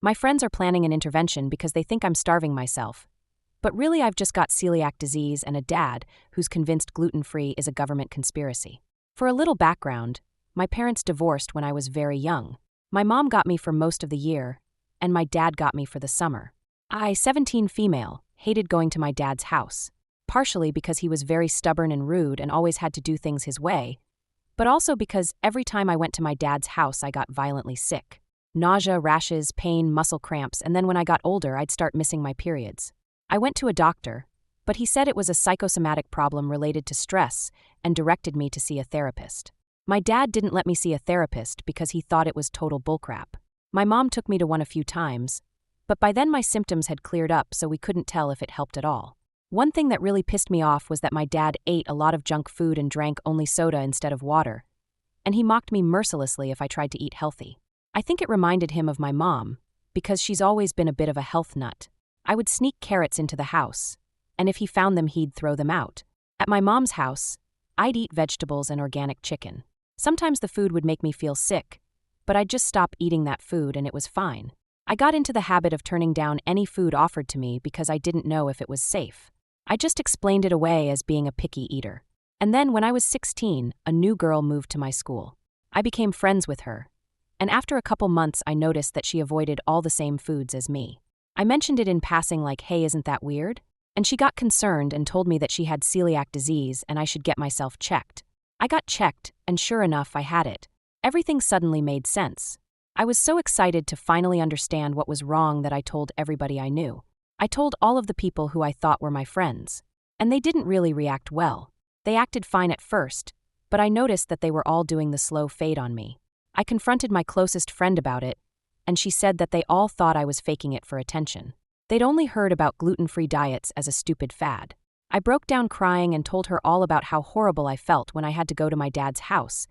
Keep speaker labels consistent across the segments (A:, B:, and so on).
A: My friends are planning an intervention because they think I'm starving myself. But really, I've just got celiac disease and a dad who's convinced gluten-free is a government conspiracy. For a little background, my parents divorced when I was very young. My mom got me for most of the year, and my dad got me for the summer. I, 17 female, hated going to my dad's house, partially because he was very stubborn and rude and always had to do things his way, but also because every time I went to my dad's house I got violently sick. Nausea, rashes, pain, muscle cramps, and then when I got older I'd start missing my periods. I went to a doctor, but he said it was a psychosomatic problem related to stress and directed me to see a therapist. My dad didn't let me see a therapist because he thought it was total bullcrap. My mom took me to one a few times, but by then my symptoms had cleared up so we couldn't tell if it helped at all. One thing that really pissed me off was that my dad ate a lot of junk food and drank only soda instead of water, and he mocked me mercilessly if I tried to eat healthy. I think it reminded him of my mom, because she's always been a bit of a health nut. I would sneak carrots into the house, and if he found them he'd throw them out. At my mom's house, I'd eat vegetables and organic chicken. Sometimes the food would make me feel sick, but I'd just stop eating that food and it was fine. I got into the habit of turning down any food offered to me because I didn't know if it was safe. I just explained it away as being a picky eater. And then when I was 16, a new girl moved to my school. I became friends with her, and after a couple months I noticed that she avoided all the same foods as me. I mentioned it in passing like, hey, isn't that weird? And she got concerned and told me that she had celiac disease and I should get myself checked. I got checked, and sure enough, I had it. Everything suddenly made sense. I was so excited to finally understand what was wrong that I told everybody I knew. I told all of the people who I thought were my friends. And they didn't really react well. They acted fine at first, but I noticed that they were all doing the slow fade on me. I confronted my closest friend about it, and she said that they all thought I was faking it for attention. They'd only heard about gluten-free diets as a stupid fad. I broke down crying and told her all about how horrible I felt when I had to go to my dad's house,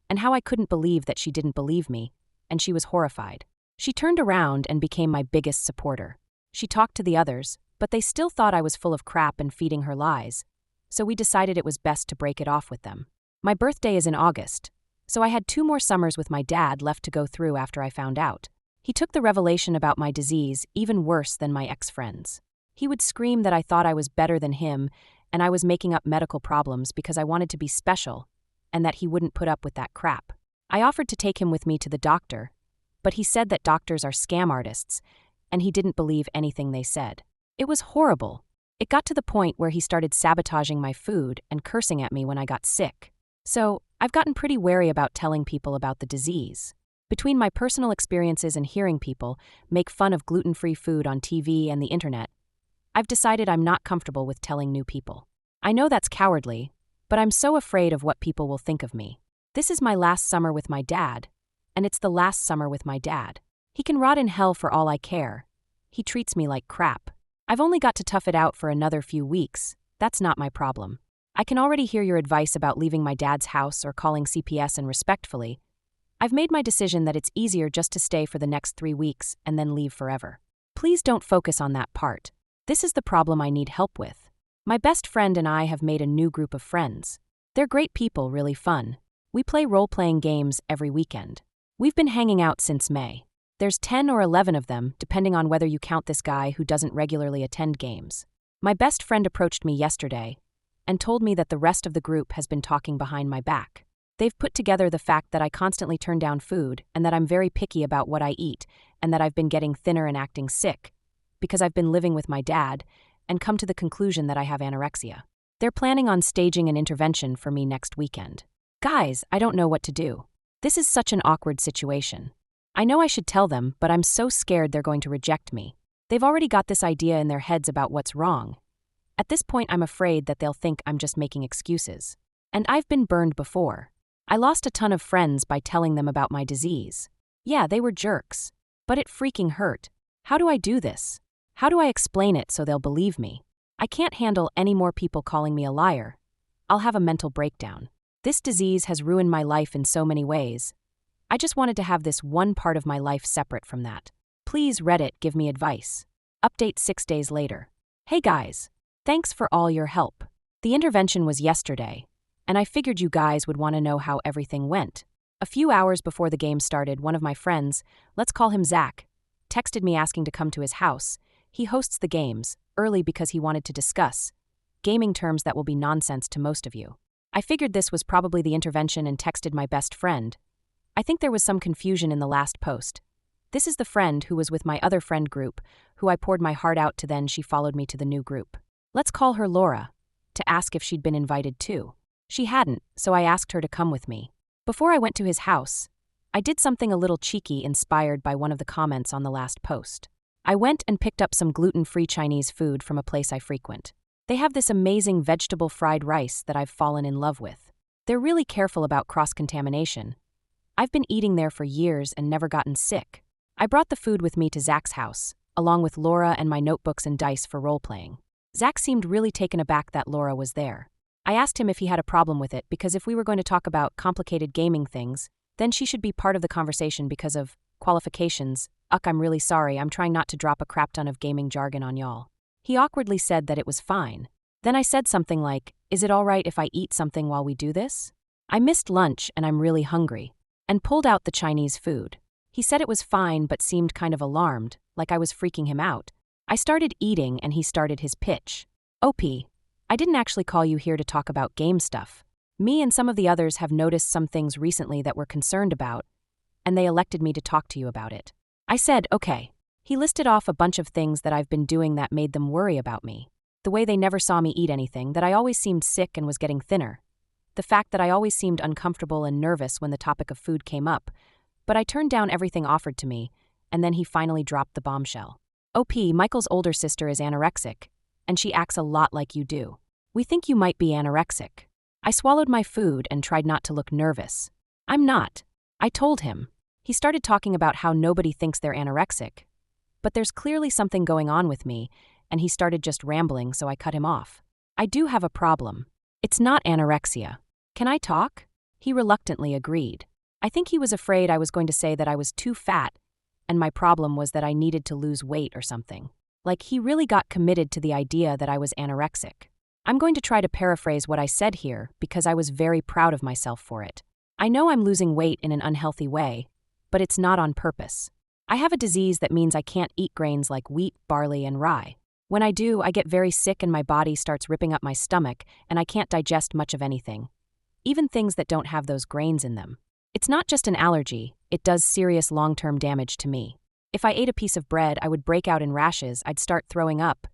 A: and how I couldn't believe that she didn't believe me, and she was horrified. She turned around and became my biggest supporter. She talked to the others, but they still thought I was full of crap and feeding her lies, so we decided it was best to break it off with them. My birthday is in August, so I had 2 more summers with my dad left to go through after I found out. He took the revelation about my disease even worse than my ex-friends. He would scream that I thought I was better than him and I was making up medical problems because I wanted to be special, and that he wouldn't put up with that crap. I offered to take him with me to the doctor, but he said that doctors are scam artists, and he didn't believe anything they said. It was horrible. It got to the point where he started sabotaging my food and cursing at me when I got sick. So, I've gotten pretty wary about telling people about the disease. Between my personal experiences and hearing people make fun of gluten-free food on TV and the internet, I've decided I'm not comfortable with telling new people. I know that's cowardly, but I'm so afraid of what people will think of me. This is my last summer with my dad, and it's the last summer with my dad. He can rot in hell for all I care. He treats me like crap. I've only got to tough it out for another few weeks. That's not my problem. I can already hear your advice about leaving my dad's house or calling CPS, and respectfully, I've made my decision that it's easier just to stay for the next 3 weeks and then leave forever. Please don't focus on that part. This is the problem I need help with. My best friend and I have made a new group of friends. They're great people, really fun. We play role-playing games every weekend. We've been hanging out since May. There's 10 or 11 of them, depending on whether you count this guy who doesn't regularly attend games. My best friend approached me yesterday and told me that the rest of the group has been talking behind my back. They've put together the fact that I constantly turn down food and that I'm very picky about what I eat and that I've been getting thinner and acting sick because I've been living with my dad and come to the conclusion that I have anorexia. They're planning on staging an intervention for me next weekend. Guys, I don't know what to do. This is such an awkward situation. I know I should tell them, but I'm so scared they're going to reject me. They've already got this idea in their heads about what's wrong. At this point, I'm afraid that they'll think I'm just making excuses. And I've been burned before. I lost a ton of friends by telling them about my disease. Yeah, they were jerks. But it freaking hurt. How do I do this? How do I explain it so they'll believe me? I can't handle any more people calling me a liar. I'll have a mental breakdown. This disease has ruined my life in so many ways. I just wanted to have this one part of my life separate from that. Please, Reddit, give me advice. Update 6 days later. Hey guys. Thanks for all your help. The intervention was yesterday, and I figured you guys would want to know how everything went. A few hours before the game started, one of my friends, let's call him Zach, texted me asking to come to his house. He hosts the games, early because he wanted to discuss gaming terms that will be nonsense to most of you. I figured this was probably the intervention and texted my best friend. I think there was some confusion in the last post. This is the friend who was with my other friend group, who I poured my heart out to, then she followed me to the new group. Let's call her Laura, to ask if she'd been invited too. She hadn't, so I asked her to come with me. Before I went to his house, I did something a little cheeky inspired by one of the comments on the last post. I went and picked up some gluten-free Chinese food from a place I frequent. They have this amazing vegetable fried rice that I've fallen in love with. They're really careful about cross-contamination. I've been eating there for years and never gotten sick. I brought the food with me to Zach's house, along with Laura and my notebooks and dice for role-playing. Zach seemed really taken aback that Laura was there. I asked him if he had a problem with it because if we were going to talk about complicated gaming things, then she should be part of the conversation because of qualifications. I'm really sorry, I'm trying not to drop a crap ton of gaming jargon on y'all. He awkwardly said that it was fine. Then I said something like, is it all right if I eat something while we do this? I missed lunch and I'm really hungry, and pulled out the Chinese food. He said it was fine but seemed kind of alarmed, like I was freaking him out. I started eating and he started his pitch. OP, I didn't actually call you here to talk about game stuff. Me and some of the others have noticed some things recently that we're concerned about, and they elected me to talk to you about it. I said, okay. He listed off a bunch of things that I've been doing that made them worry about me. The way they never saw me eat anything, that I always seemed sick and was getting thinner. The fact that I always seemed uncomfortable and nervous when the topic of food came up, but I turned down everything offered to me, and then he finally dropped the bombshell. OP, Michael's older sister is anorexic, and she acts a lot like you do. We think you might be anorexic. I swallowed my food and tried not to look nervous. I'm not. I told him. He started talking about how nobody thinks they're anorexic. But there's clearly something going on with me, and he started just rambling, so I cut him off. I do have a problem. It's not anorexia. Can I talk? He reluctantly agreed. I think he was afraid I was going to say that I was too fat, and my problem was that I needed to lose weight or something. Like he really got committed to the idea that I was anorexic. I'm going to try to paraphrase what I said here because I was very proud of myself for it. I know I'm losing weight in an unhealthy way, but it's not on purpose. I have a disease that means I can't eat grains like wheat, barley, and rye. When I do, I get very sick and my body starts ripping up my stomach and I can't digest much of anything, even things that don't have those grains in them. It's not just an allergy, it does serious long-term damage to me. If I ate a piece of bread, I would break out in rashes, I'd start throwing up,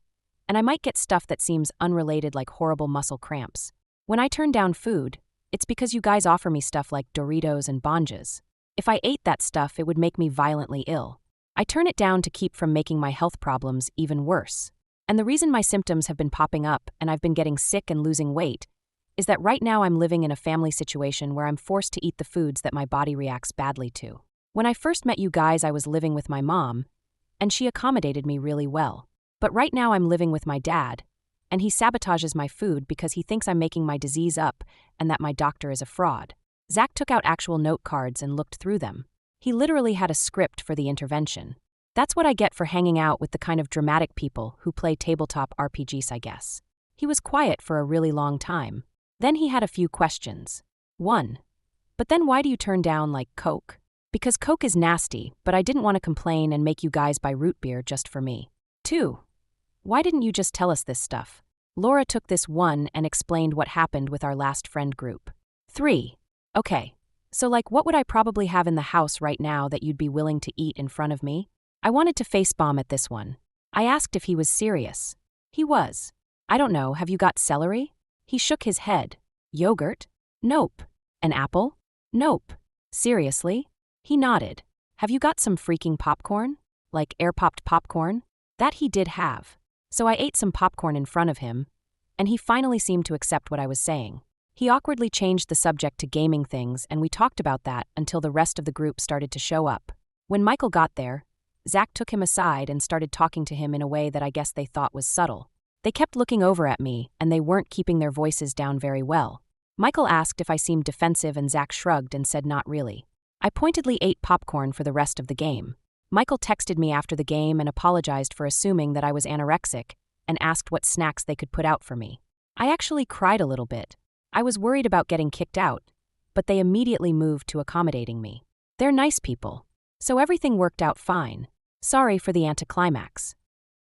A: and I might get stuff that seems unrelated like horrible muscle cramps. When I turn down food, it's because you guys offer me stuff like Doritos and Bonjas. If I ate that stuff, it would make me violently ill. I turn it down to keep from making my health problems even worse. And the reason my symptoms have been popping up and I've been getting sick and losing weight is that right now I'm living in a family situation where I'm forced to eat the foods that my body reacts badly to. When I first met you guys, I was living with my mom, and she accommodated me really well. But right now I'm living with my dad, and he sabotages my food because he thinks I'm making my disease up and that my doctor is a fraud. Zach took out actual note cards and looked through them. He literally had a script for the intervention. That's what I get for hanging out with the kind of dramatic people who play tabletop RPGs, I guess. He was quiet for a really long time. Then he had a few questions. 1. But then why do you turn down, like, Coke? Because Coke is nasty, but I didn't want to complain and make you guys buy root beer just for me. 2. Why didn't you just tell us this stuff? Laura took this one and explained what happened with our last friend group. 3. Okay, so like what would I probably have in the house right now that you'd be willing to eat in front of me? I wanted to facepalm at this one. I asked if he was serious. He was. I don't know, have you got celery? He shook his head. Yogurt? Nope. An apple? Nope. Seriously? He nodded. Have you got some freaking popcorn? Like air-popped popcorn? That he did have. So I ate some popcorn in front of him, and he finally seemed to accept what I was saying. He awkwardly changed the subject to gaming things, and we talked about that until the rest of the group started to show up. When Michael got there, Zach took him aside and started talking to him in a way that I guess they thought was subtle. They kept looking over at me, and they weren't keeping their voices down very well. Michael asked if I seemed defensive, and Zach shrugged and said not really. I pointedly ate popcorn for the rest of the game. Michael texted me after the game and apologized for assuming that I was anorexic and asked what snacks they could put out for me. I actually cried a little bit. I was worried about getting kicked out, but they immediately moved to accommodating me. They're nice people. So everything worked out fine. Sorry for the anticlimax.